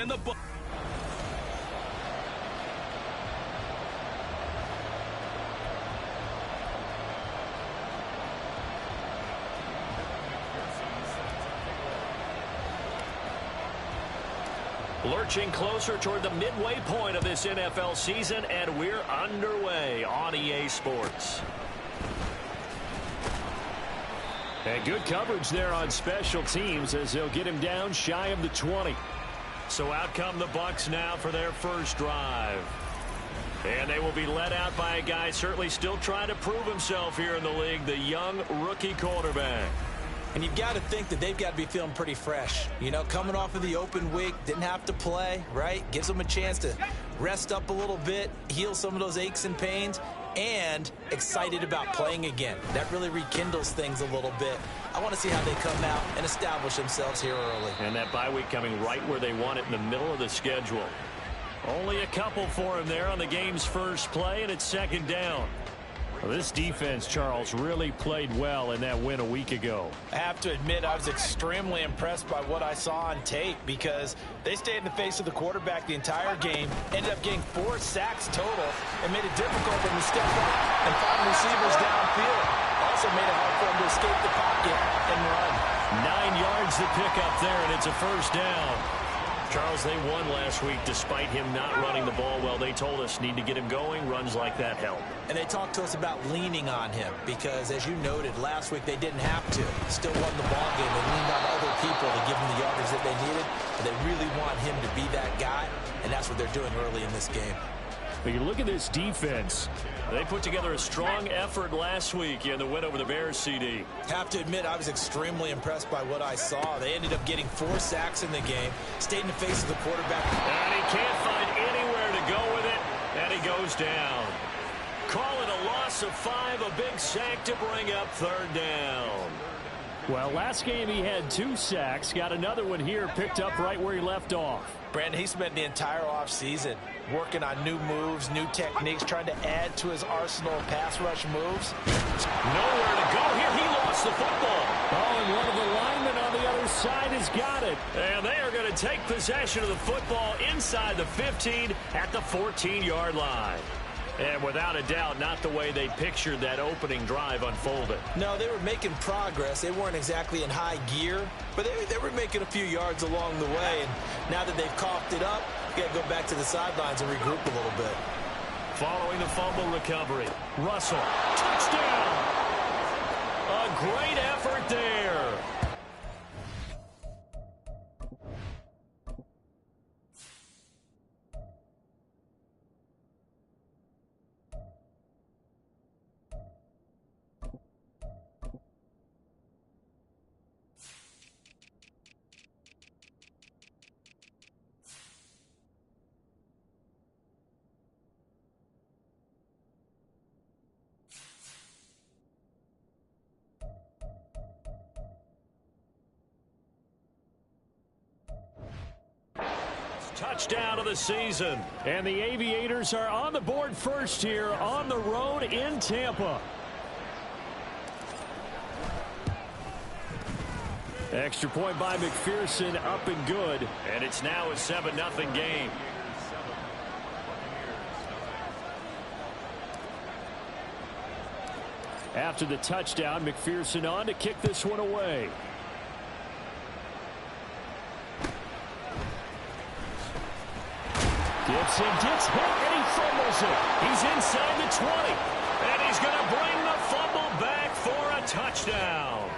and the ball. Lurching closer toward the midway point of this NFL season, and we're underway on EA Sports. And good coverage there on special teams as they'll get him down shy of the 20. So out come the Bucs now for their first drive. And they will be led out by a guy certainly still trying to prove himself here in the league, the young rookie quarterback. And you've got to think that they've got to be feeling pretty fresh. You know, coming off of the open week, didn't have to play, right? Gives them a chance to rest up a little bit, heal some of those aches and pains, and excited about playing again. That really rekindles things a little bit. I want to see how they come out and establish themselves here early. And that bye week coming right where they want it in the middle of the schedule. Only a couple for him there on the game's first play, and it's second down. Well, this defense, Charles, really played well in that win a week ago. I have to admit, I was extremely impressed by what I saw on tape because they stayed in the face of the quarterback the entire game, ended up getting 4 sacks total, and made it difficult for him to step up and find receivers downfield. Also made it hard for him to escape the pocket and run. 9 yards to pick up there, and it's a first down. Charles, they won last week despite him not running the ball well. They told us need to get him going. Runs like that help. And they talked to us about leaning on him because, as you noted, last week they didn't have to. Still won the ball game. They leaned on other people to give them the yardage that they needed. But they really want him to be that guy, and that's what they're doing early in this game. But you look at this defense. They put together a strong effort last week in the win over the Bears, CD. Have to admit, I was extremely impressed by what I saw. They ended up getting 4 sacks in the game, stayed in the face of the quarterback. And he can't find anywhere to go with it, and he goes down. Call it a loss of 5, a big sack to bring up third down. Well, last game he had 2 sacks, got another one here, picked up right where he left off. Brandon, he spent the entire offseason working on new moves, new techniques, trying to add to his arsenal of pass rush moves. Nowhere to go here. He lost the football. Oh, and one of the linemen on the other side has got it. And they are going to take possession of the football inside the 15 at the 14-yard line. And without a doubt, not the way they pictured that opening drive unfolded. No, they were making progress. They weren't exactly in high gear, but they were making a few yards along the way. And now that they've coughed it up, you got to go back to the sidelines and regroup a little bit. Following the fumble recovery, Russell, touchdown! A great effort there. Touchdown of the season. And the Aviators are on the board first here on the road in Tampa. Extra point by McPherson, up and good. And it's now a 7-0 game. After the touchdown, McPherson on to kick this one away. Gibson gets hit and he fumbles it. He's inside the 20. And he's going to bring the fumble back for a touchdown.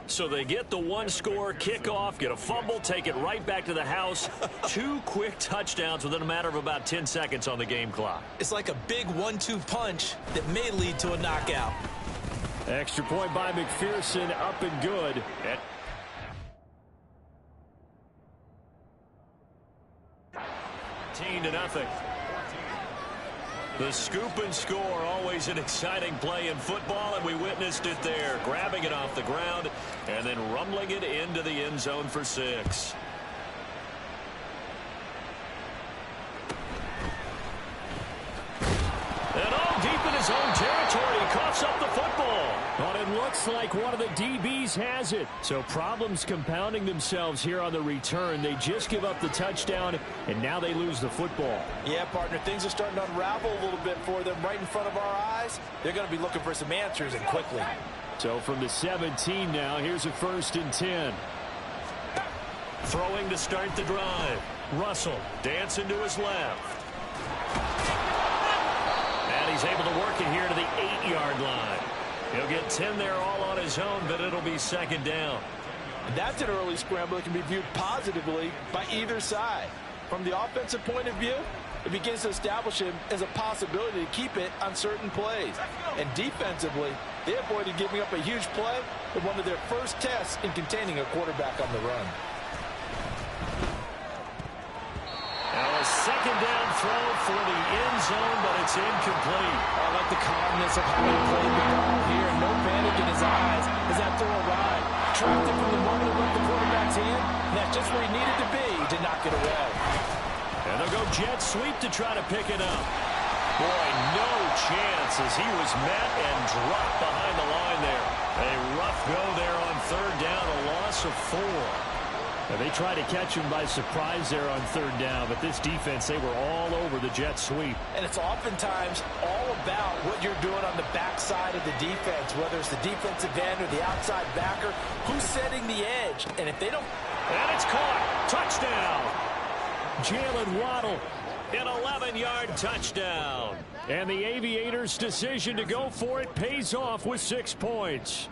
So they get the one-score kickoff, get a fumble, take it right back to the house. 2 quick touchdowns within a matter of about 10 seconds on the game clock. It's like a big 1-2 punch that may lead to a knockout. Extra point by McPherson, up and good. 14-0. The scoop and score, always an exciting play in football, and we witnessed it there, grabbing it off the ground and then rumbling it into the end zone for 6. And all deep in his own territory, he coughs up the football. Well, it looks like one of the DBs has it. So problems compounding themselves here on the return. They just give up the touchdown, and now they lose the football. Yeah, partner, things are starting to unravel a little bit for them right in front of our eyes. They're going to be looking for some answers, and quickly. So from the 17 now, here's a 1st and 10. Throwing to start the drive. Russell dancing to his left. And he's able to work it here to the 8-yard line. He'll get 10 there all on his own, but it'll be 2nd down. That's an early scramble that can be viewed positively by either side. From the offensive point of view, it begins to establish him as a possibility to keep it on certain plays. And defensively, they avoided giving up a huge play with one of their first tests in containing a quarterback on the run. Now a 2nd down throw for the end zone, but it's incomplete. I like the calmness of how he played the ball here. No panic in his eyes as that throw arrived. Tracked it from the moment it left the quarterback's hand. And that's just where he needed to be to knock it away. And they'll go jet sweep to try to pick it up. Boy, no chance as he was met and dropped behind the line there. A rough go there on 3rd down, a loss of 4. Now, they tried to catch him by surprise there on 3rd down, but this defense, they were all over the jet sweep. And it's oftentimes all about what you're doing on the backside of the defense, whether it's the defensive end or the outside backer, who's setting the edge. And if they don't... And it's caught. Touchdown. Jalen Waddle, an 11-yard touchdown. And the Aviators' decision to go for it pays off with 6 points.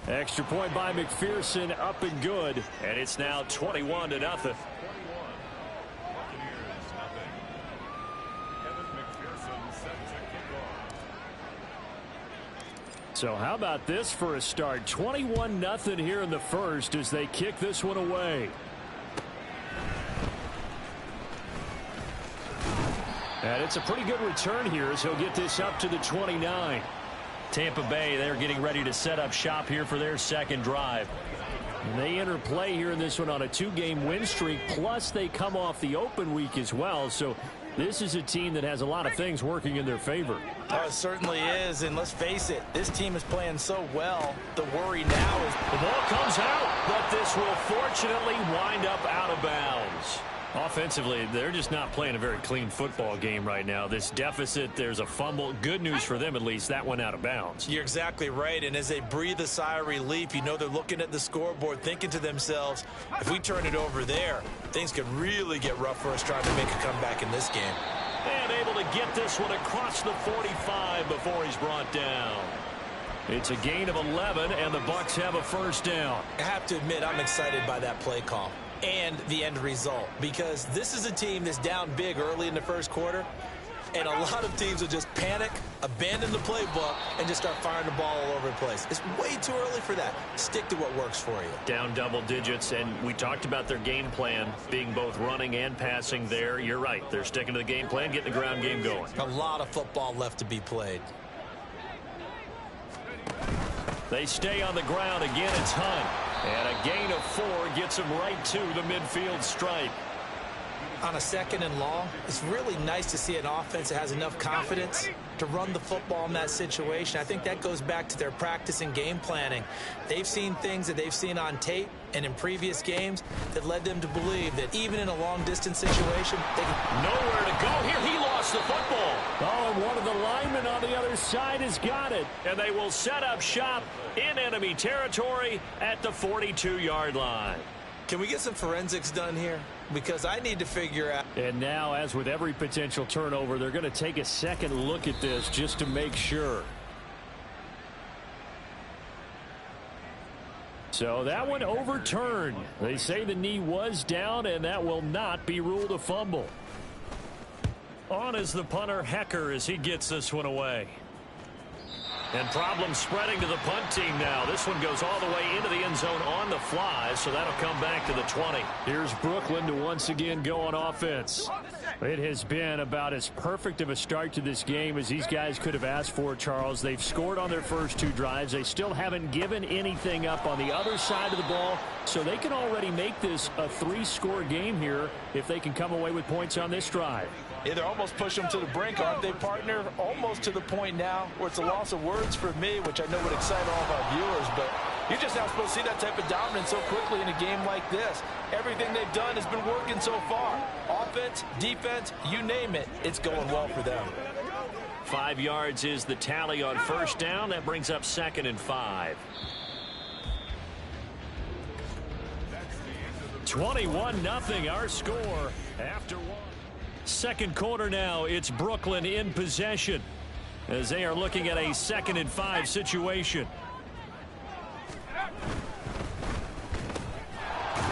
Extra point by McPherson, up and good. And it's now 21-0. So how about this for a start? 21-0 here in the first as they kick this one away. And it's a pretty good return here as he'll get this up to the 29. Tampa Bay, they're getting ready to set up shop here for their 2nd drive. And they enter play here in this one on a 2-game win streak, plus they come off the open week as well. So this is a team that has a lot of things working in their favor. Oh, it certainly is, and let's face it, this team is playing so well. The worry now is... The ball comes out, but this will fortunately wind up out of bounds. Offensively, they're just not playing a very clean football game right now. This deficit, there's a fumble. Good news for them, at least. That went out of bounds. You're exactly right. And as they breathe a sigh of relief, you know they're looking at the scoreboard, thinking to themselves, if we turn it over there, things could really get rough for us trying to make a comeback in this game. And able to get this one across the 45 before he's brought down. It's a gain of 11, and the Bucs have a 1st down. I have to admit, I'm excited by that play call and the end result, because this is a team that's down big early in the 1st quarter, and a lot of teams will just panic, abandon the playbook, and just start firing the ball all over the place. It's way too early for that. Stick to what works for you. Down double digits, and we talked about their game plan being both running and passing there. You're right. They're sticking to the game plan, getting the ground game going. A lot of football left to be played. They stay on the ground. Again, it's Hunt. And a gain of 4 gets him right to the midfield stripe. On a 2nd and long, it's really nice to see an offense that has enough confidence to run the football in that situation. I think that goes back to their practice and game planning. They've seen things that they've seen on tape and in previous games that led them to believe that even in a long-distance situation, they can... Nowhere to go here. He lost the football. Oh, and one of the linemen on the other side has got it. And they will set up shop in enemy territory at the 42-yard line. Can we get some forensics done here? Because I need to figure out. And now, as with every potential turnover, they're going to take a second look at this just to make sure. So that one overturned. They say the knee was down, and that will not be ruled a fumble. On is the punter, Hecker, as he gets this one away. And problems spreading to the punt team now. This one goes all the way into the end zone on the fly, so that'll come back to the 20. Here's Brooklyn to once again go on offense. It has been about as perfect of a start to this game as these guys could have asked for, Charles. They've scored on their first 2 drives. They still haven't given anything up on the other side of the ball, so they can already make this a 3-score game here if they can come away with points on this drive. Yeah, they're almost pushing them to the brink, aren't they, partner? Almost to the point now where it's a loss of words for me, which I know would excite all of our viewers, but you're just not supposed to see that type of dominance so quickly in a game like this. Everything they've done has been working so far. Offense, defense, you name it, it's going well for them. 5 yards is the tally on first down. That brings up 2nd and 5. 21-0 our score after one. Second quarter now, it's Brooklyn in possession as they are looking at a 2nd and 5 situation.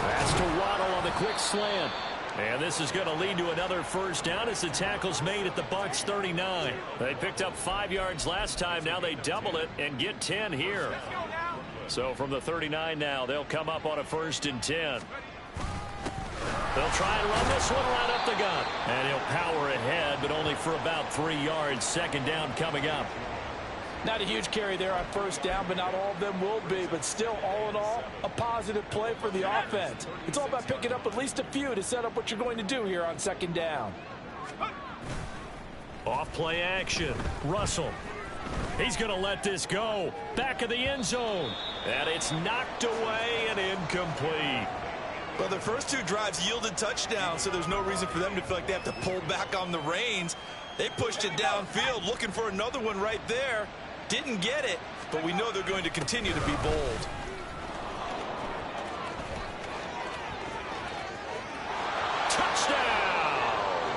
That's to Waddle on the quick slant. And this is going to lead to another first down as the tackle's made at the Bucs 39. They picked up 5 yards last time. Now they double it and get 10 here. So from the 39 now, they'll come up on a 1st and 10. They'll try and run this one right up the gut. And he'll power ahead, but only for about 3 yards. 2nd down coming up. Not a huge carry there on first down, but not all of them will be. But still, all in all, a positive play for the offense. It's all about picking up at least a few to set up what you're going to do here on 2nd down. Off play action. Russell. He's going to let this go. Back of the end zone. And it's knocked away and incomplete. Well, their first 2 drives yielded touchdowns, so there's no reason for them to feel like they have to pull back on the reins. They pushed it downfield, looking for another one right there. Didn't get it, but we know they're going to continue to be bold. Touchdown!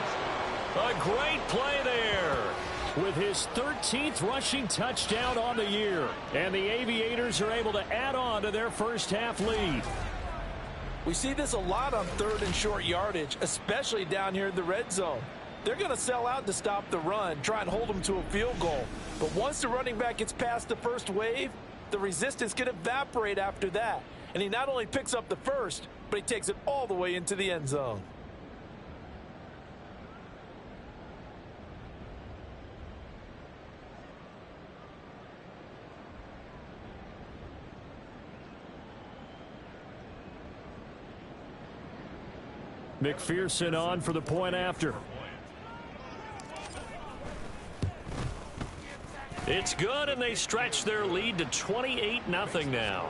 A great play there with his 13th rushing touchdown on the year. And the Aviators are able to add on to their first half lead. We see this a lot on 3rd and short yardage, especially down here in the red zone. They're going to sell out to stop the run, try and hold them to a field goal. But once the running back gets past the first wave, the resistance can evaporate after that. And he not only picks up the first, but he takes it all the way into the end zone. McPherson on for the point after. It's good, and they stretch their lead to 28-0 now.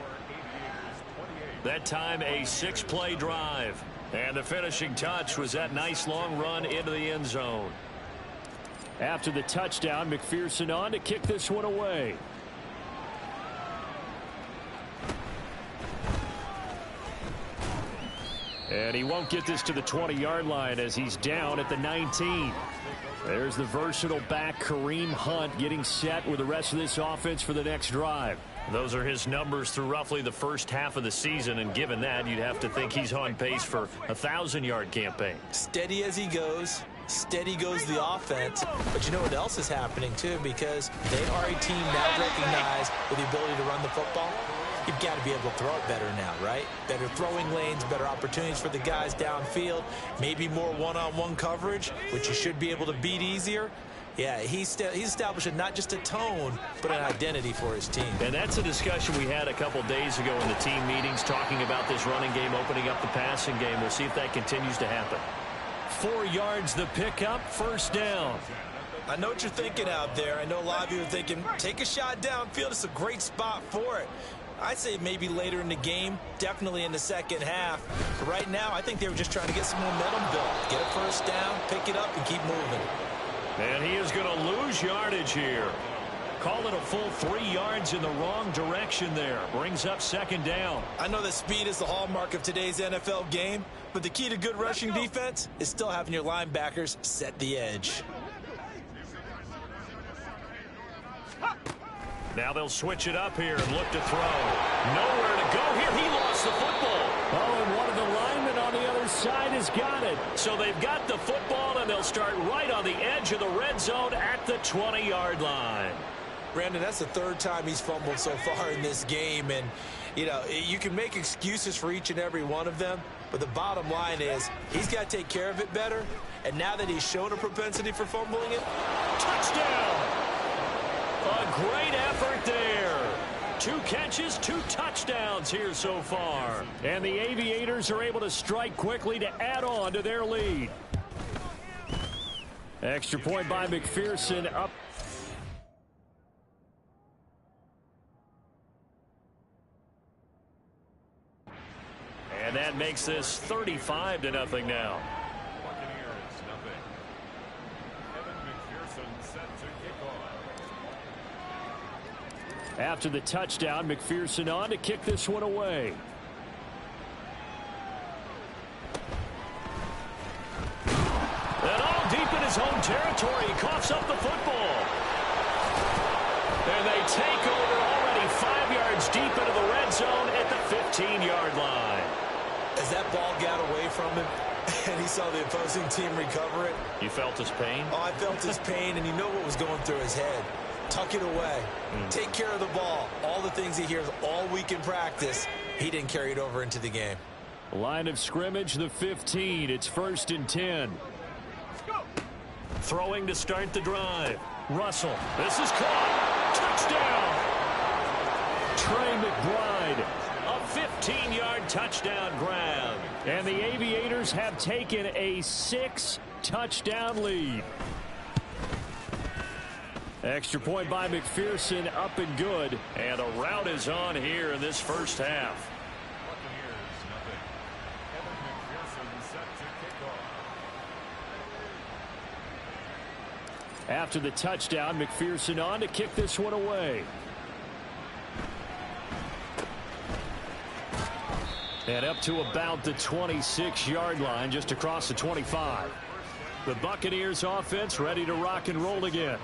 That time a 6-play drive. And the finishing touch was that nice long run into the end zone. After the touchdown, McPherson on to kick this one away. And he won't get this to the 20-yard line as he's down at the 19. There's the versatile back, Kareem Hunt, getting set with the rest of this offense for the next drive. Those are his numbers through roughly the first half of the season, and given that, you'd have to think he's on pace for a 1,000-yard campaign. Steady as he goes. Steady goes the offense. But you know what else is happening, too, because they are a team now recognized with the ability to run the football. You've got to be able to throw it better now, right? Better throwing lanes, better opportunities for the guys downfield, maybe more one-on-one coverage, which you should be able to beat easier. Yeah, he's establishing not just a tone, but an identity for his team. And that's a discussion we had a couple days ago in the team meetings, talking about this running game, opening up the passing game. We'll see if that continues to happen. 4 yards the pickup, first down. I know what you're thinking out there. I know a lot of you are thinking, take a shot downfield. It's a great spot for it. I'd say maybe later in the game, definitely in the second half. But right now, I think they were just trying to get some momentum built. Get a first down, pick it up, and keep moving. And he is going to lose yardage here. Call it a full 3 yards in the wrong direction there. Brings up second down. I know that speed is the hallmark of today's NFL game, but the key to good rushing defense is still having your linebackers set the edge. Now they'll switch it up here and look to throw. Nowhere to go here. He lost the football. Oh, and one of the linemen on the other side has got it. So they've got the football, and they'll start right on the edge of the red zone at the 20-yard line. Brandon, that's the 3rd time he's fumbled so far in this game. And, you know, you can make excuses for each and every one of them, but the bottom line is he's got to take care of it better. And now that he's shown a propensity for fumbling it, touchdown! A great effort there. 2 catches, 2 touchdowns here so far. And the Aviators are able to strike quickly to add on to their lead. Extra point by McPherson up. And that makes this 35-0 now. After the touchdown, McPherson on to kick this one away. And all deep in his home territory, he coughs up the football. And they take over already 5 yards deep into the red zone at the 15-yard line. As that ball got away from him and he saw the opposing team recover it. You felt his pain? Oh, I felt his pain, and you know what was going through his head. Tuck it away. Take care of the ball. All the things he hears all week in practice, he didn't carry it over into the game. Line of scrimmage, the 15. It's 1st and 10. Throwing to start the drive. Russell. This is caught. Touchdown. Trey McBride. A 15-yard touchdown grab. And the Aviators have taken a 6-touchdown lead. Extra point by McPherson, up and good. And a rout is on here in this first half. After the touchdown, McPherson on to kick this one away. And up to about the 26-yard line, just across the 25. The Buccaneers offense ready to rock and roll again.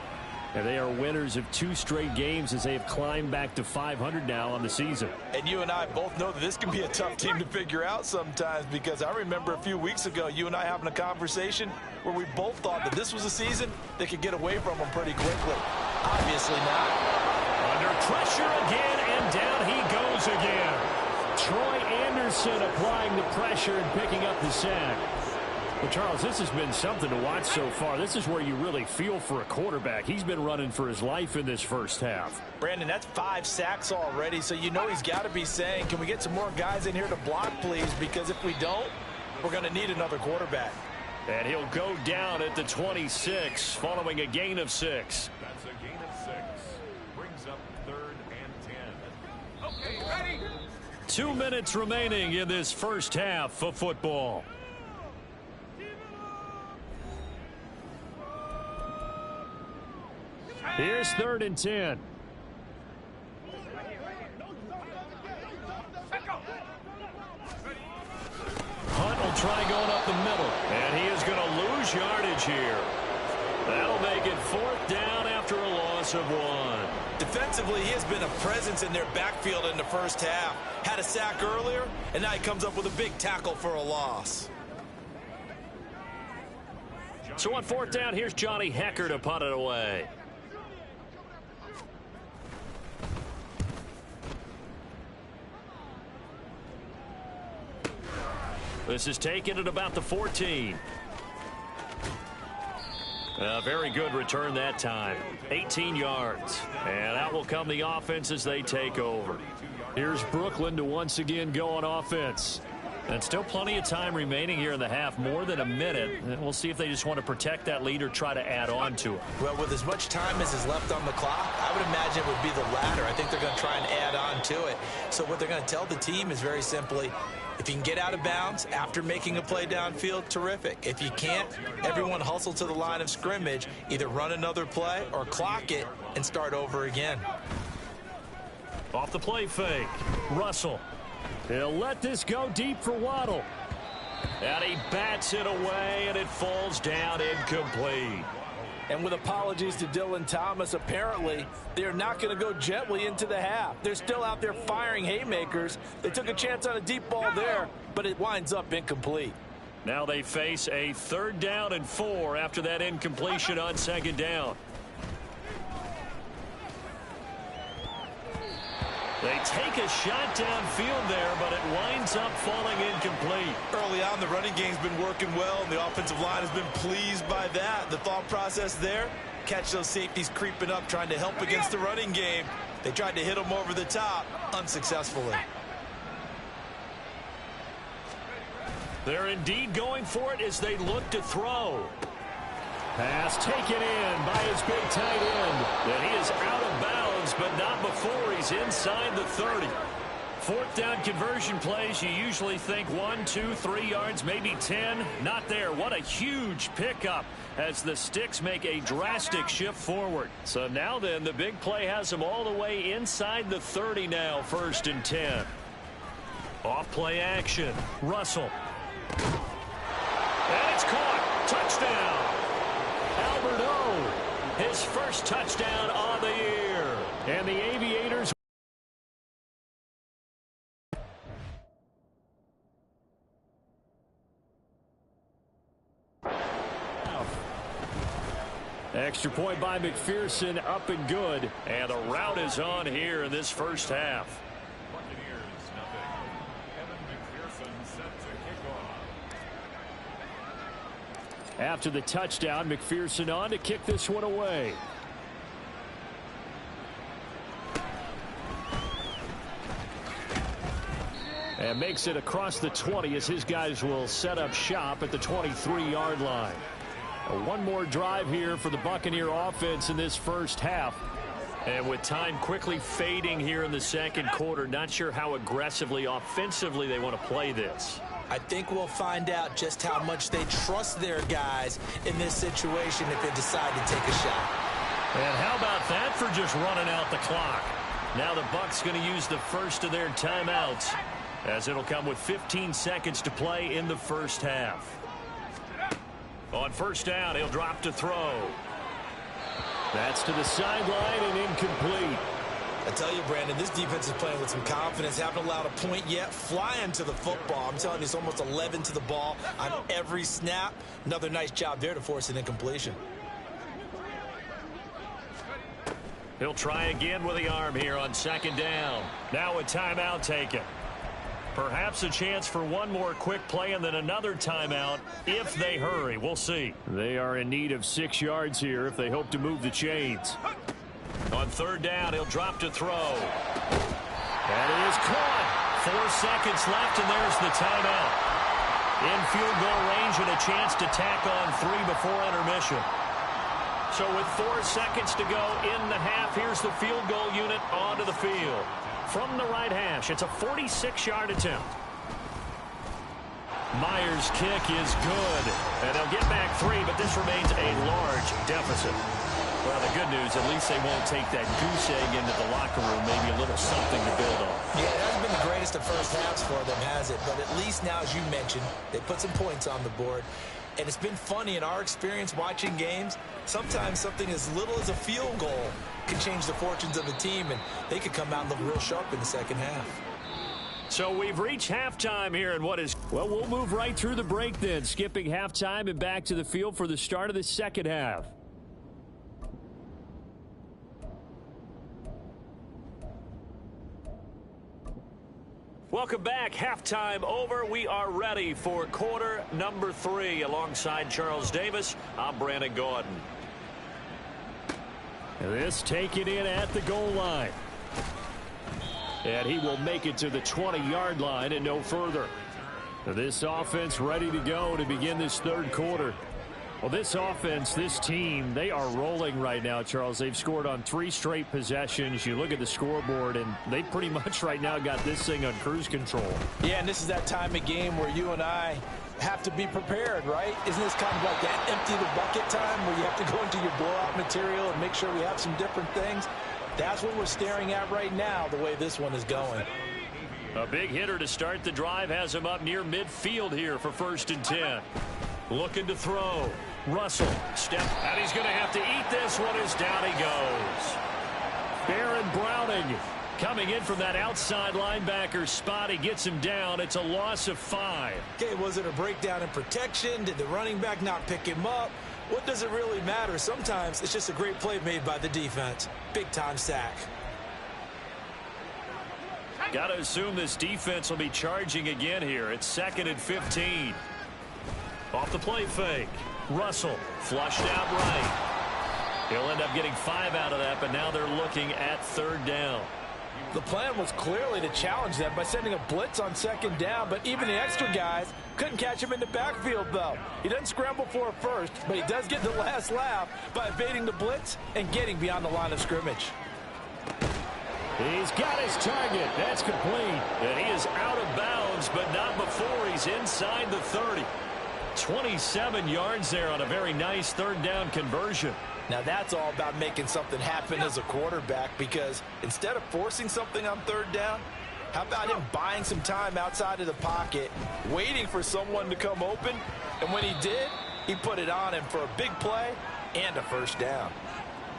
And they are winners of 2 straight games as they have climbed back to 500 now on the season. And you and I both know that this can be a tough team to figure out sometimes, because I remember a few weeks ago you and I having a conversation where we both thought that this was a season that could get away from them pretty quickly. Obviously not. Under pressure again, and down he goes again. Troy Anderson applying the pressure and picking up the sack. Well, Charles, this has been something to watch so far. This is where you really feel for a quarterback. He's been running for his life in this first half. Brandon, that's 5 sacks already, so you know he's got to be saying, can we get some more guys in here to block, please? Because if we don't, we're going to need another quarterback. And he'll go down at the 26 following a gain of 6. That's a gain of 6. Brings up 3rd and 10. Okay, ready? 2 minutes remaining in this first half of football. Here's 3rd and 10. Hunt will try going up the middle. And he is going to lose yardage here. That'll make it 4th down after a loss of 1. Defensively, he has been a presence in their backfield in the first half. Had a sack earlier, and now he comes up with a big tackle for a loss. So on 4th down, here's Johnny Hecker to punt it away. This is taken at about the 14. A very good return that time. 18 yards. And out will come the offense as they take over. Here's Brooklyn to once again go on offense. And still plenty of time remaining here in the half, more than a minute. And we'll see if they just want to protect that lead or try to add on to it. Well, with as much time as is left on the clock, I would imagine it would be the latter. I think they're going to try and add on to it. So what they're going to tell the team is very simply, if you can get out of bounds after making a play downfield, terrific. If you can't, everyone hustle to the line of scrimmage, either run another play or clock it and start over again. Off the play fake, Russell. He'll let this go deep for Waddle. And he bats it away, and it falls down incomplete. And with apologies to Dylan Thomas, apparently they're not going to go gently into the half. They're still out there firing haymakers. They took a chance on a deep ball there, but it winds up incomplete. Now they face a 3rd down and 4 after that incompletion on 2nd down. They take a shot downfield there, but it winds up falling incomplete. Early on, the running game's been working well, and the offensive line has been pleased by that. The thought process there, catch those safeties creeping up, trying to help against the running game. They tried to hit them over the top, unsuccessfully. They're indeed going for it as they look to throw. Pass taken in by his big tight end. And he is out of bounds, but not before he's inside the 30. Fourth down conversion plays, you usually think 1, 2, 3 yards, maybe 10. Not there. What a huge pickup as the Sticks make a drastic shift forward. So now then, the big play has them all the way inside the 30 now, 1st and 10. Off play action. Russell. And it's caught. Touchdown. Albert O. His first touchdown on the year. And the Aviators. Extra point by McPherson, up and good. And the route is on here in this first half. Buccaneers, nothing. Evan McPherson set to kick off. After the touchdown, McPherson on to kick this one away. And makes it across the 20 as his guys will set up shop at the 23-yard line. One more drive here for the Buccaneer offense in this first half. And with time quickly fading here in the second quarter, not sure how aggressively, offensively they want to play this. I think we'll find out just how much they trust their guys in this situation if they decide to take a shot. And how about that for just running out the clock? Now the Bucs going to use the first of their timeouts, as it'll come with 15 seconds to play in the first half. On first down, he'll drop to throw. That's to the sideline and incomplete. I tell you, Brandon, this defense is playing with some confidence. Haven't allowed a point yet. Flying to the football. I'm telling you, it's almost 11 to the ball on every snap. Another nice job there to force an incompletion. He'll try again with the arm here on second down. Now a timeout taken. Perhaps a chance for one more quick play and then another timeout if they hurry. We'll see. They are in need of 6 yards here if they hope to move the chains. On third down, he'll drop to throw. And he is caught. 4 seconds left, and there's the timeout. In field goal range and a chance to tack on 3 before intermission. So with 4 seconds to go in the half, here's the field goal unit onto the field. From the right hash, it's a 46-yard attempt. Myers' kick is good. And they'll get back 3, but this remains a large deficit. Well, the good news, at least they won't take that goose egg into the locker room. Maybe a little something to build on. Yeah, it hasn't been the greatest of first halves for them, has it? But at least now, as you mentioned, they put some points on the board. And it's been funny in our experience watching games. Sometimes something as little as a field goal can change the fortunes of a team, and they could come out and look real sharp in the second half. So we've reached halftime here, and what is... Well, we'll move right through the break then, skipping halftime and back to the field for the start of the second half. Welcome back. Halftime over. We are ready for quarter number 3. Alongside Charles Davis, I'm Brandon Gordon. This taken in at the goal line. And he will make it to the 20-yard line and no further. This offense ready to go to begin this third quarter. Well, this offense, this team, they are rolling right now, Charles. They've scored on 3 straight possessions. You look at the scoreboard, and they pretty much right now got this thing on cruise control. Yeah, and this is that time of game where you and I have to be prepared, right? Isn't this kind of like that empty the bucket time where you have to go into your blowout material and make sure we have some different things? That's what we're staring at right now, the way this one is going. A big hitter to start the drive has him up near midfield here for 1st and 10. Looking to throw. Russell, step, and he's going to have to eat this one as down he goes. Baron Browning coming in from that outside linebacker spot. He gets him down. It's a loss of 5. Okay, was it a breakdown in protection? Did the running back not pick him up? What does it really matter? Sometimes it's just a great play made by the defense. Big-time sack. Got to assume this defense will be charging again here. It's 2nd and 15. Off the play fake. Russell flushed out right. He'll end up getting 5 out of that, but now they're looking at 3rd down. The plan was clearly to challenge them by sending a blitz on second down, but even the extra guys couldn't catch him in the backfield, though. He doesn't scramble for a first, but he does get the last laugh by evading the blitz and getting beyond the line of scrimmage. He's got his target. That's complete. And he is out of bounds, but not before he's inside the 30. 27 yards there on a very nice third down conversion. Now that's all about making something happen as a quarterback, because instead of forcing something on third down, how about him buying some time outside of the pocket, waiting for someone to come open, and when he did, he put it on him for a big play and a first down.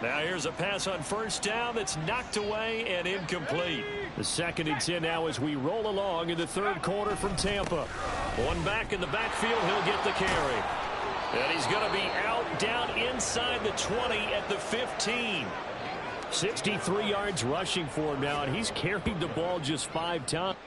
Now here's a pass on first down that's knocked away and incomplete. The 2nd and 10 now as we roll along in the third quarter from Tampa. One back in the backfield, he'll get the carry. And he's going to be out down inside the 20 at the 15. 63 yards rushing for him now, and he's carried the ball just 5 times.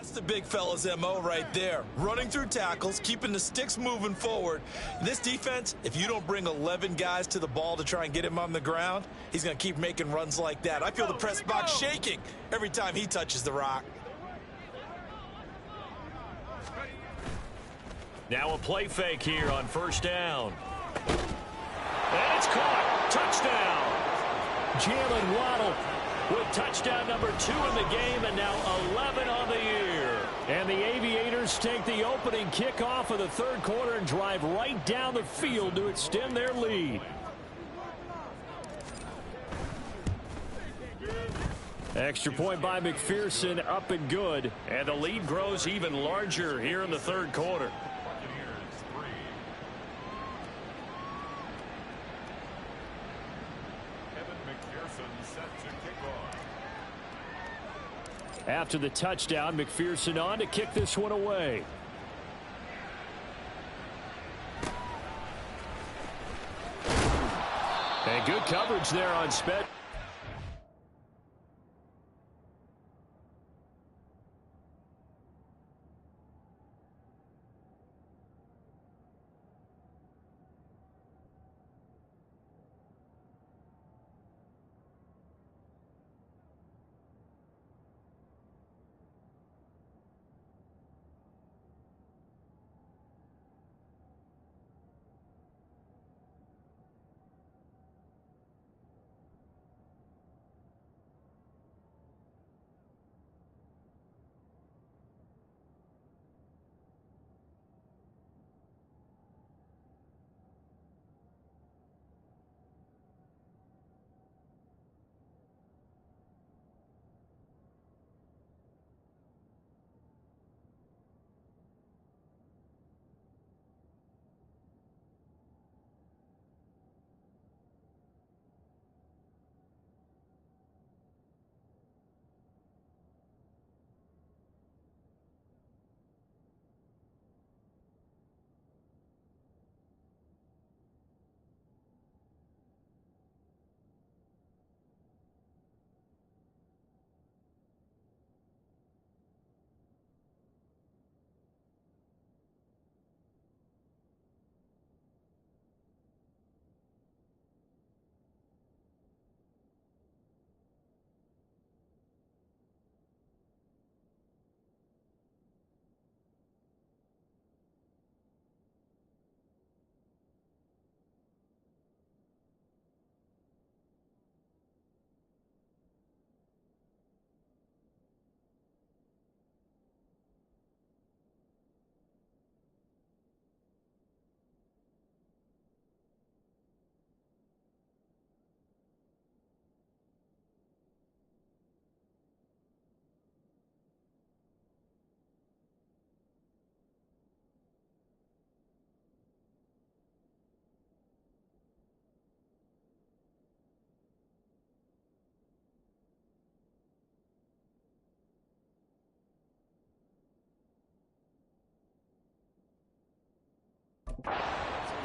That's the big fella's MO right there. Running through tackles, keeping the sticks moving forward. This defense, if you don't bring 11 guys to the ball to try and get him on the ground, he's going to keep making runs like that. I feel the press box shaking every time he touches the rock. Now a play fake here on first down. And it's caught. Touchdown. Jalen Waddle with touchdown number 2 in the game, and now 11 on the year. And the Aviators take the opening kickoff of the third quarter and drive right down the field to extend their lead. Extra point by McPherson, up and good. And the lead grows even larger here in the third quarter. After the touchdown, McPherson on to kick this one away. And good coverage there on Sped.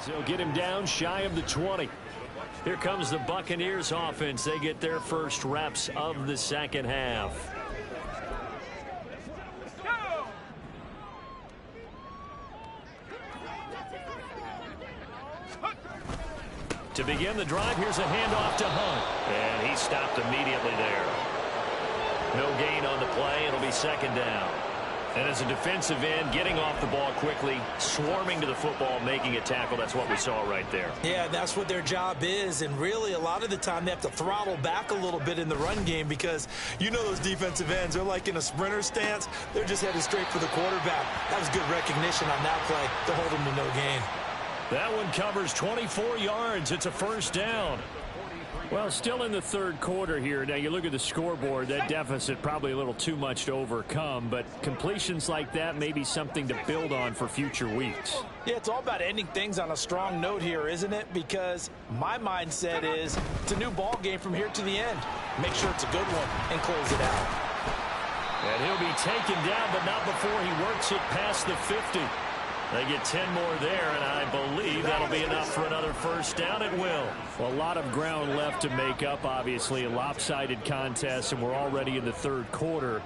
He'll get him down shy of the 20. Here comes the Buccaneers offense. They get their first reps of the second half. To begin the drive, here's a handoff to Hunt. And he stopped immediately there. No gain on the play. It'll be second down. And as a defensive end, getting off the ball quickly, swarming to the football, making a tackle, that's what we saw right there. Yeah, that's what their job is. And really, a lot of the time, they have to throttle back a little bit in the run game because you know those defensive ends, they're like in a sprinter stance. They're just headed straight for the quarterback. That was good recognition on that play to hold him to no gain. That one covers 24 yards. It's a first down. Well, still in the third quarter here. Now, you look at the scoreboard, that deficit probably a little too much to overcome, but completions like that may be something to build on for future weeks. Yeah, it's all about ending things on a strong note here, isn't it? Because my mindset is it's a new ball game from here to the end. Make sure it's a good one and close it out. And he'll be taken down, but not before he works it past the 50. They get 10 more there, and I believe that'll be enough for another first down. It will. Well, a lot of ground left to make up, obviously. A lopsided contest, and we're already in the third quarter.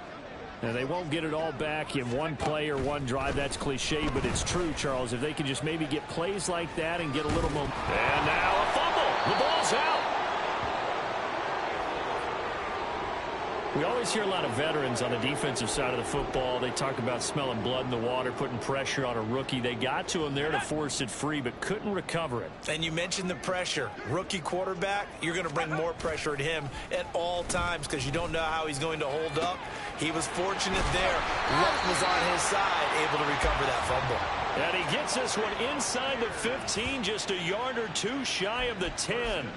And they won't get it all back in one play or one drive. That's cliche, but it's true, Charles. If they can just maybe get plays like that and get a little momentum. And now a fumble. The ball's out. We always hear a lot of veterans on the defensive side of the football. They talk about smelling blood in the water, putting pressure on a rookie. They got to him there to force it free, but couldn't recover it. And you mentioned the pressure. Rookie quarterback, you're going to bring more pressure at him at all times because you don't know how he's going to hold up. He was fortunate there. Luck was on his side, able to recover that fumble. And he gets this one inside the 15, just a yard or two shy of the 10.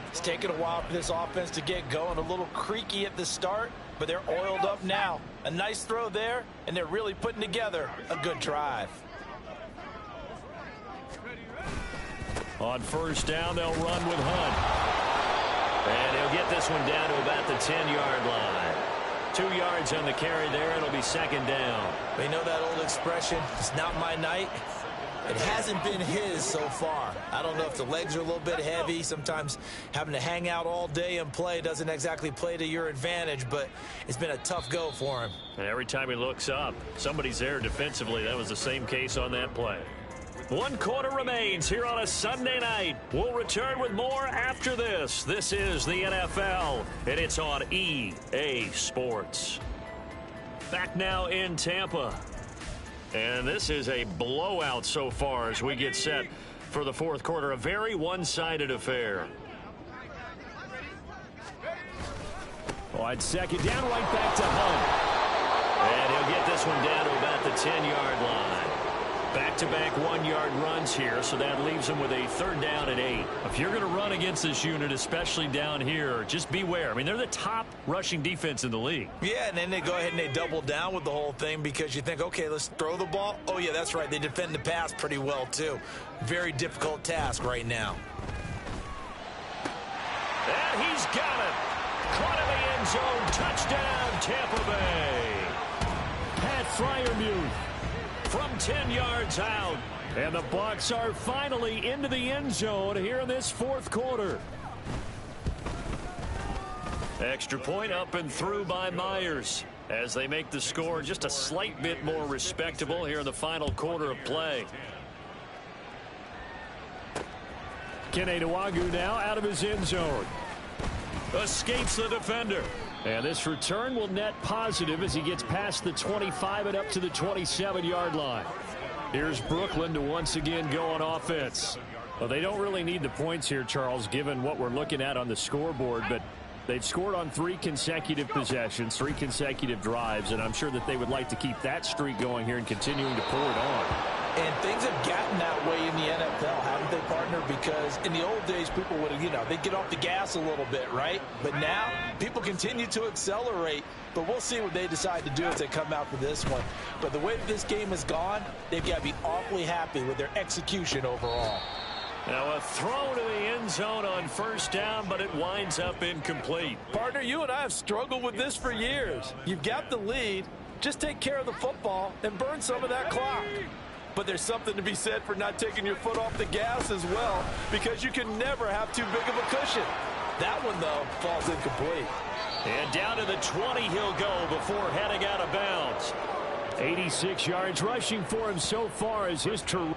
It's taken a while for this offense to get going. A little creaky at the start, but they're oiled up now. A nice throw there, and they're really putting together a good drive. On first down, they'll run with Hunt. And he'll get this one down to about the 10-yard line. 2 yards on the carry there. It'll be second down. They know that old expression, it's not my night. It hasn't been his so far. I don't know if the legs are a little bit heavy. Sometimes having to hang out all day and play doesn't exactly play to your advantage, but it's been a tough go for him. And every time he looks up, somebody's there defensively. That was the same case on that play. 1 quarter remains here on a Sunday night. We'll return with more after this. This is the NFL, and it's on EA Sports. Back now in Tampa. And this is a blowout so far as we get set for the fourth quarter. A very one-sided affair. Wide second down, right back to Hunt. And he'll get this one down to about the 10-yard line. Back-to-back 1-yard runs here, so that leaves him with a third down and 8. If you're going to run against this unit, especially down here, just beware. I mean, they're the top rushing defense in the league. Yeah, and then they go ahead and they double down with the whole thing because you think, okay, let's throw the ball. Oh, yeah, that's right. They defend the pass pretty well, too. Very difficult task right now. And he's got it. Caught in the end zone. Touchdown, Tampa Bay. Pat Freiermuth from 10 yards out. And the Bucs are finally into the end zone here in this fourth quarter. Extra point up and through by Myers as they make the score just a slight bit more respectable here in the final quarter of play. Kene Nwangwu now out of his end zone. Escapes the defender. And this return will net positive as he gets past the 25 and up to the 27-yard line. Here's Brooklyn to once again go on offense. Well, they don't really need the points here, Charles, given what we're looking at on the scoreboard, but they've scored on 3 consecutive possessions, 3 consecutive drives, and I'm sure that they would like to keep that streak going here and continuing to pull it on. And things have gotten that way in the NFL, haven't they, partner? Because in the old days, people would, they'd get off the gas a little bit, right? But now, people continue to accelerate. But we'll see what they decide to do as they come out for this one. But the way that this game has gone, they've got to be awfully happy with their execution overall. Now a throw to the end zone on first down, but it winds up incomplete. Partner, you and I have struggled with this for years. You've got the lead. Just take care of the football and burn some of that clock. But there's something to be said for not taking your foot off the gas as well, because you can never have too big of a cushion. That one, though, falls incomplete. And down to the 20 he'll go before heading out of bounds. 86 yards rushing for him so far as his career.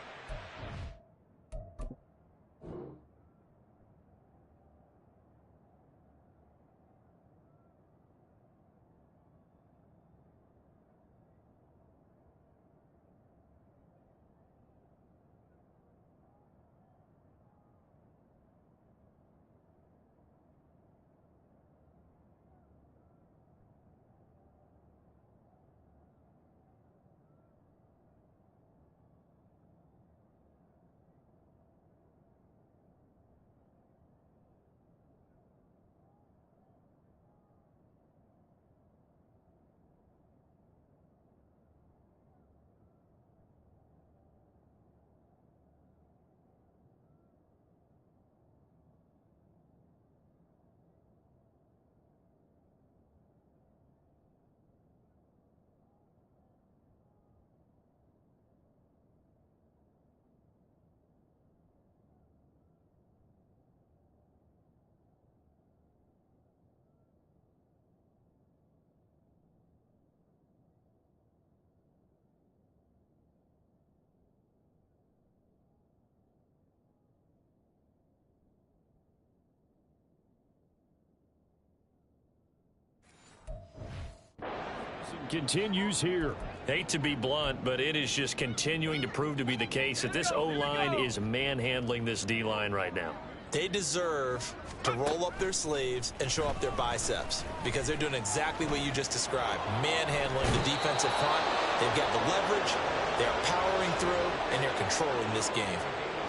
Continues here. Hate to be blunt, but it is just continuing to prove to be the case that this O-line is manhandling this D-line right now. They deserve to roll up their sleeves and show up their biceps because they're doing exactly what you just described, manhandling the defensive front. They've got the leverage, they're powering through, and they're controlling this game.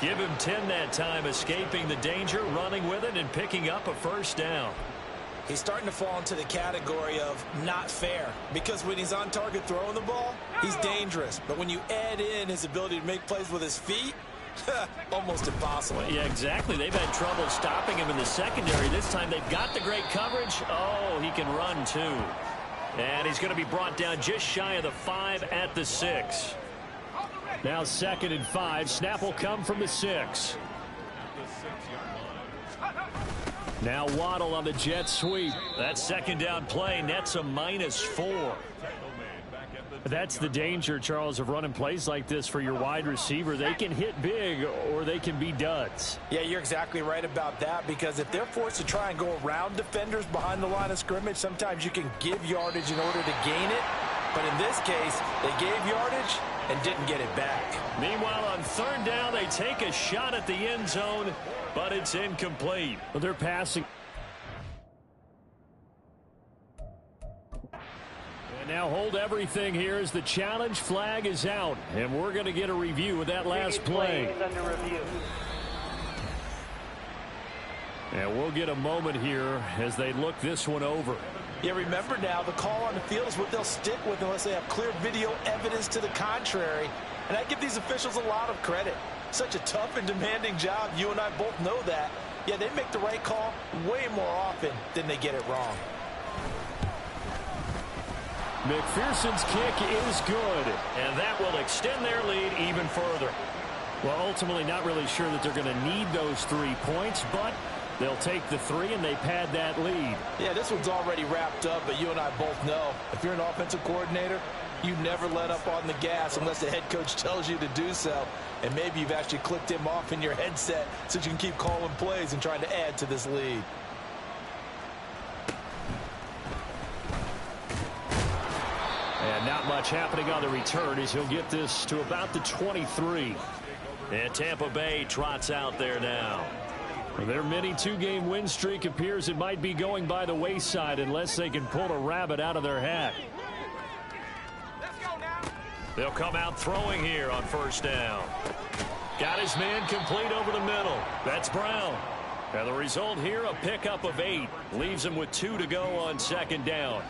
Give him 10 that time, escaping the danger, running with it, and picking up a first down. He's starting to fall into the category of not fair because when he's on target throwing the ball, he's dangerous. But when you add in his ability to make plays with his feet, almost impossible. Well, yeah, exactly. They've had trouble stopping him in the secondary. This time they've got the great coverage. Oh, he can run too. And he's going to be brought down just shy of the 5 at the 6. Now 2nd and 5. Snap will come from the 6. Now Waddle on the jet sweep. That second down play nets a -4. That's the danger, Charles, of running plays like this for your wide receiver. They can hit big or they can be duds. Yeah, you're exactly right about that because if they're forced to try and go around defenders behind the line of scrimmage, sometimes you can give yardage in order to gain it. But in this case, they gave yardage and didn't get it back. Meanwhile, on 3rd down, they take a shot at the end zone, but it's incomplete. Well, they're passing. And now hold everything here as the challenge flag is out. And we're going to get a review of that last play. And we'll get a moment here as they look this one over. Yeah, remember now, the call on the field is what they'll stick with unless they have clear video evidence to the contrary. And I give these officials a lot of credit. Such a tough and demanding job. You and I both know that. Yeah, they make the right call way more often than they get it wrong. McPherson's kick is good, and that will extend their lead even further. Well, ultimately not really sure that they're going to need those 3 points, but they'll take the 3 and they pad that lead. Yeah, this one's already wrapped up, but you and I both know if you're an offensive coordinator, you never let up on the gas unless the head coach tells you to do so. And maybe you've actually clicked him off in your headset so you can keep calling plays and trying to add to this lead. And not much happening on the return as he'll get this to about the 23. And Tampa Bay trots out there now. Their mini 2-game win streak appears it might be going by the wayside unless they can pull a rabbit out of their hat. They'll come out throwing here on 1st down. Got his man complete over the middle. That's Brown. And the result here, a pickup of 8. Leaves him with 2 to go on 2nd down.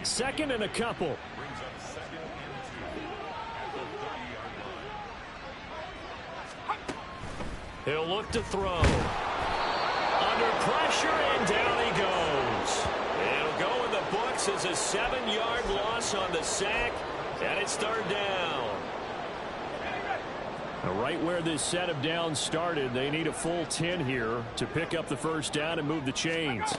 2nd and a couple. He'll look to throw. Under pressure, and down he goes. It'll go in the books as a 7-yard loss on the sack, and it's 3rd down. Right where this set of downs started, they need a full 10 here to pick up the first down and move the chains.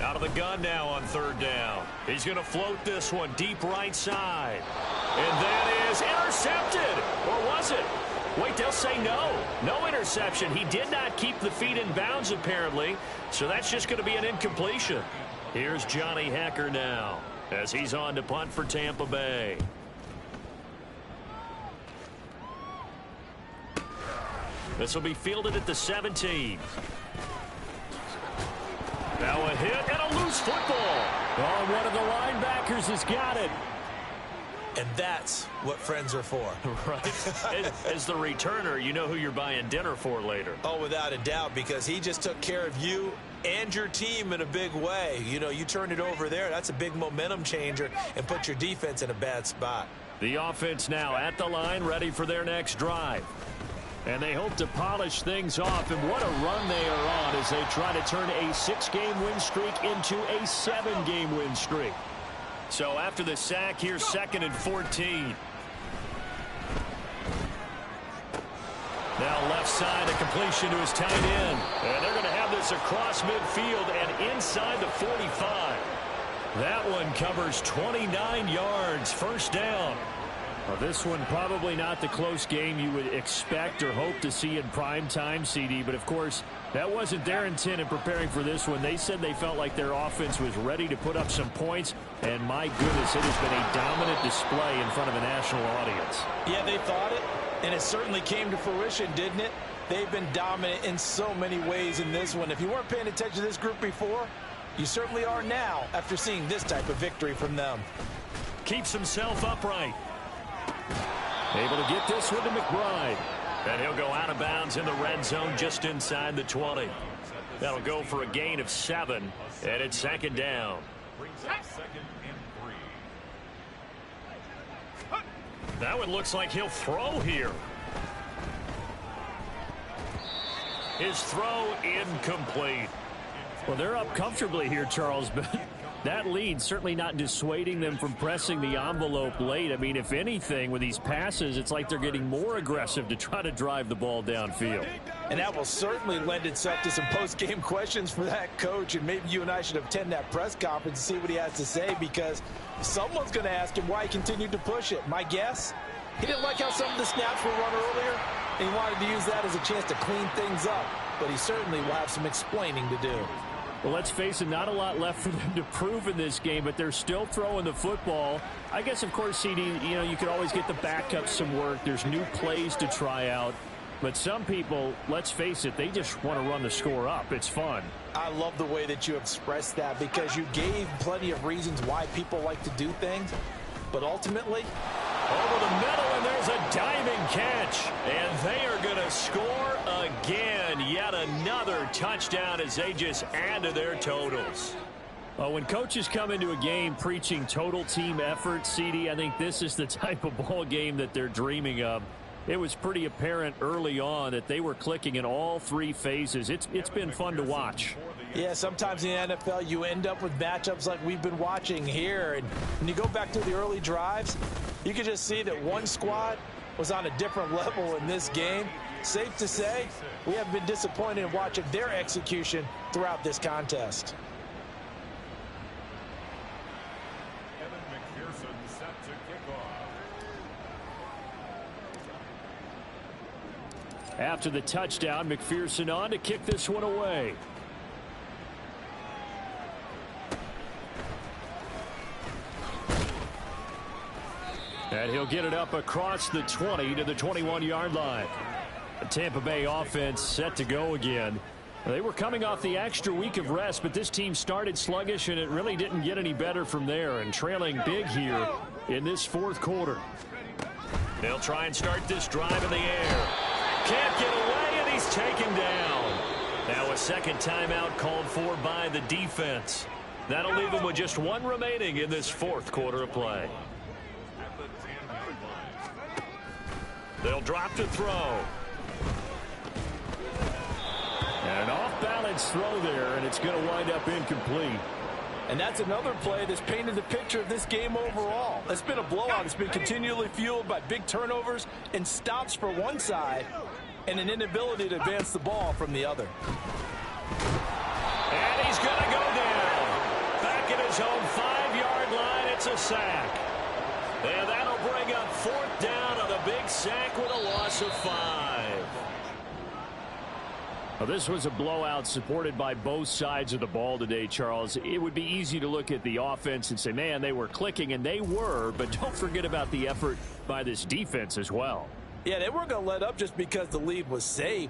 Out of the gun now on third down. He's going to float this one deep right side. And that is intercepted. Or was it? Wait, they'll say no. No interception. He did not keep the feet in bounds, apparently. So that's just going to be an incompletion. Here's Johnny Hecker now as he's on to punt for Tampa Bay. This will be fielded at the 17. Now a hit and a loose football. Oh, one of the linebackers has got it. And that's what friends are for. Right. As the returner, you know who you're buying dinner for later. Oh, without a doubt, because he just took care of you and your team in a big way. You know, you turned it over there. That's a big momentum changer and put your defense in a bad spot. The offense now at the line, ready for their next drive. And they hope to polish things off, and what a run they are on as they try to turn a 6-game win streak into a 7-game win streak. So after the sack, here's 2nd and 14. Now left side, a completion to his tight end. And they're going to have this across midfield and inside the 45. That one covers 29 yards, first down. Well, this one probably not the close game you would expect or hope to see in prime time, CD. But, of course, that wasn't their intent in preparing for this one. They said they felt like their offense was ready to put up some points. And, my goodness, it has been a dominant display in front of a national audience. Yeah, they thought it, and it certainly came to fruition, didn't it? They've been dominant in so many ways in this one. If you weren't paying attention to this group before, you certainly are now after seeing this type of victory from them. Keeps himself upright. Able to get this one to McBride. And he'll go out of bounds in the red zone just inside the 20. That'll go for a gain of 7. And it's 2nd down. That one looks like he'll throw here. His throw incomplete. Well, they're up comfortably here, Charles, but that lead certainly not dissuading them from pressing the envelope late. I mean, if anything, with these passes, it's like they're getting more aggressive to try to drive the ball downfield. And that will certainly lend itself to some post-game questions for that coach, and maybe you and I should attend that press conference and see what he has to say, because someone's going to ask him why he continued to push it. My guess, he didn't like how some of the snaps were run earlier, and he wanted to use that as a chance to clean things up, but he certainly will have some explaining to do. Well, let's face it, not a lot left for them to prove in this game, but they're still throwing the football. I guess, of course, CD, you know, you could always get the backups some work. There's new plays to try out. But some people, let's face it, they just want to run the score up. It's fun. I love the way that you expressed that, because you gave plenty of reasons why people like to do things. But ultimately, over the middle, and there's a diving catch. And they are going to score again. Yet another touchdown as they just add to their totals. Well, when coaches come into a game preaching total team effort, CD, I think this is the type of ball game that they're dreaming of. It was pretty apparent early on that they were clicking in all 3 phases. It's been fun to watch. Yeah, sometimes in the NFL you end up with matchups like we've been watching here. And when you go back to the early drives, you can just see that one squad was on a different level in this game. Safe to say, we have been disappointed in watching their execution throughout this contest. After the touchdown, McPherson on to kick this one away. And he'll get it up across the 20 to the 21-yard line. The Tampa Bay offense set to go again. They were coming off the extra week of rest, but this team started sluggish, and it really didn't get any better from there, and trailing big here in this 4th quarter. They'll try and start this drive in the air. Can't get away, and he's taken down. Now a second timeout called for by the defense. That'll leave them with just 1 remaining in this 4th quarter of play. They'll drop to throw. And an off-balance throw there, and it's going to wind up incomplete. And that's another play that's painted the picture of this game overall. It's been a blowout. It's been continually fueled by big turnovers and stops for one side and an inability to advance the ball from the other. And he's going to go down. Back at his own 5-yard line, it's a sack. And that'll bring up 4th down on a big sack with a loss of 5. Well, this was a blowout supported by both sides of the ball today, Charles. It would be easy to look at the offense and say, man, they were clicking, and they were, but don't forget about the effort by this defense as well. Yeah, they weren't going to let up just because the lead was safe.